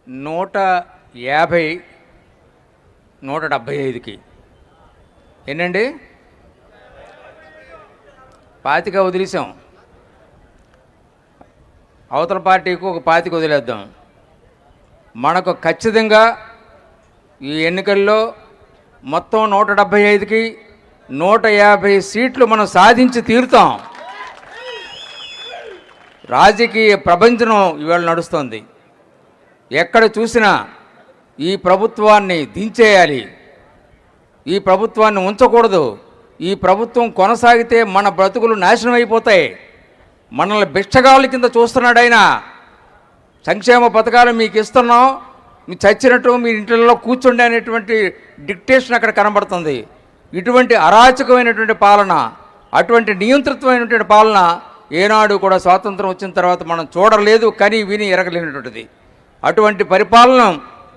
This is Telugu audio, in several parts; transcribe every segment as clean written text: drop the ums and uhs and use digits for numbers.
150 175కి ఎన్నండి 25 వదిలేసాం. అవతల పార్టీకి ఒక 25 వదిలేద్దాం. మనకు ఖచ్చితంగా ఈ ఎన్నికల్లో మొత్తం 175కి 150 సీట్లు మనం సాధించి తీరుతాం. రాజకీయ ప్రపంచం ఇవాళ నడుస్తుంది. ఎక్కడ చూసినా ఈ ప్రభుత్వాన్ని దించేయాలి, ఈ ప్రభుత్వాన్ని ఉంచకూడదు, ఈ ప్రభుత్వం కొనసాగితే మన బ్రతుకులు నాశనం అయిపోతాయి, మనల్ని బిచ్చగాళ్ళ కింద చూస్తున్నాడు ఆయన, సంక్షేమ పథకాలు మీకు ఇస్తున్నాం, మీరు చచ్చినట్టు మీ ఇంట్లో కూర్చోండి అనేటువంటి డిక్టేషన్ అక్కడ కనబడుతుంది. ఇటువంటి అరాచకమైనటువంటి పాలన, అటువంటి నియంతృత్వమైనటువంటి పాలన ఏనాడు కూడా స్వాతంత్రం వచ్చిన తర్వాత మనం చూడలేదు, కానీ విని ఎరగలేనటువంటిది. అటువంటి పరిపాలన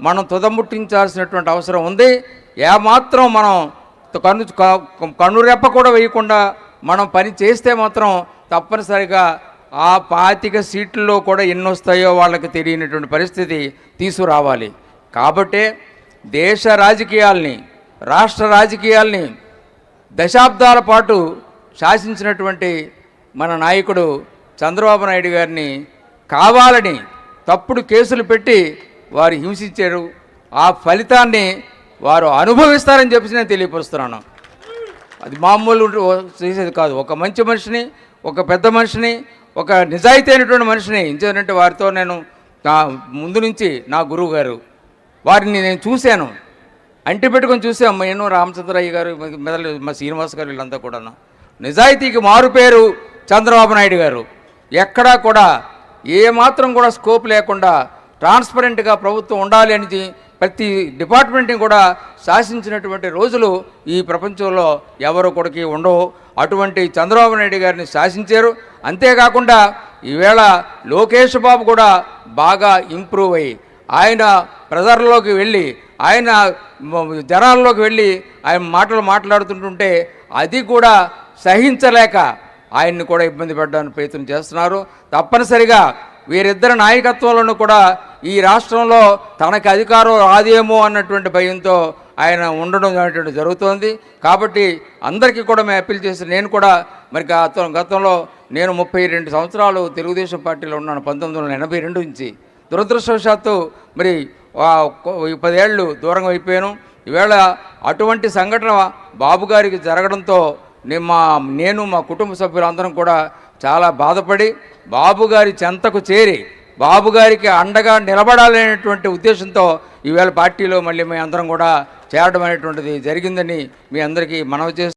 మనం తుదముట్టించాల్సినటువంటి అవసరం ఉంది. ఏమాత్రం మనం కన్నురెప్ప కూడా వేయకుండా మనం పని చేస్తే మాత్రం తప్పనిసరిగా ఆ 25 సీట్లలో కూడా ఎన్ని వస్తాయో వాళ్ళకి తెలియనటువంటి పరిస్థితి తీసుకురావాలి. కాబట్టే దేశ రాజకీయాల్ని, రాష్ట్ర రాజకీయాల్ని దశాబ్దాల పాటు శాసించినటువంటి మన నాయకుడు చంద్రబాబు నాయుడు గారిని కావాలని తప్పుడు కేసులు పెట్టి వారు హింసించారు. ఆ ఫలితాన్ని వారు అనుభవిస్తారని చెప్పి నేను తెలియపరుస్తున్నాను. అది మామూలు చేసేది కాదు. ఒక మంచి మనిషిని, ఒక పెద్ద మనిషిని, ఒక నిజాయితీ అయినటువంటి మనిషిని ఎందుకంటే వారితో నేను ముందు నుంచి నా గురువు గారు వారిని నేను చూశాను, అంటి పెట్టుకొని చూసాం. నేను రామచంద్రయ్య గారు, మెదలు మా శ్రీనివాస్ గారు, వీళ్ళంతా కూడా నిజాయితీకి మారుపేరు చంద్రబాబు నాయుడు గారు. ఎక్కడా కూడా ఏమాత్రం కూడా స్కోప్ లేకుండా ట్రాన్స్పరెంట్గా ప్రభుత్వం ఉండాలి అని ప్రతి డిపార్ట్మెంట్ని కూడా శాసించినటువంటి రోజులు ఈ ప్రపంచంలో ఎవరు కొడుకు ఉండవు. అటువంటి చంద్రబాబు నాయుడు గారిని శాసించారు. అంతేకాకుండా ఈవేళ లోకేష్ బాబు కూడా బాగా ఇంప్రూవ్ అయ్యి ఆయన ప్రజల్లోకి వెళ్ళి, ఆయన జనాల్లోకి వెళ్ళి ఆయన మాటలు మాట్లాడుతుంటుంటే అది కూడా సహించలేక ఆయన్ని కూడా ఇబ్బంది పెట్టడానికి ప్రయత్నం చేస్తున్నారు. తప్పనిసరిగా వీరిద్దరి నాయకత్వంలోనూ కూడా ఈ రాష్ట్రంలో తనకి అధికారం రాదేమో అన్నటువంటి భయంతో ఆయన ఉండడం అనేటువంటి జరుగుతోంది. కాబట్టి అందరికీ కూడా మేము అప్పీల్ చేసి, నేను కూడా మరి గతంలో నేను 32 సంవత్సరాలు తెలుగుదేశం పార్టీలో ఉన్నాను, 1982 నుంచి. దురదృష్టవశాత్తు మరి 10 ఏళ్ళు దూరంగా అయిపోయాను. ఈవేళ అటువంటి సంఘటన బాబు గారికి జరగడంతో నేను మా కుటుంబ సభ్యులందరం కూడా చాలా బాధపడి బాబు గారి చెంతకు చేరి బాబు గారికి అండగా నిలబడాలనేటువంటి ఉద్దేశంతో ఈవేళ పార్టీలో మళ్ళీ మీ అందరం కూడా చేరడం అనేటువంటిది జరిగిందని మీ అందరికీ మనవి చేస్తూ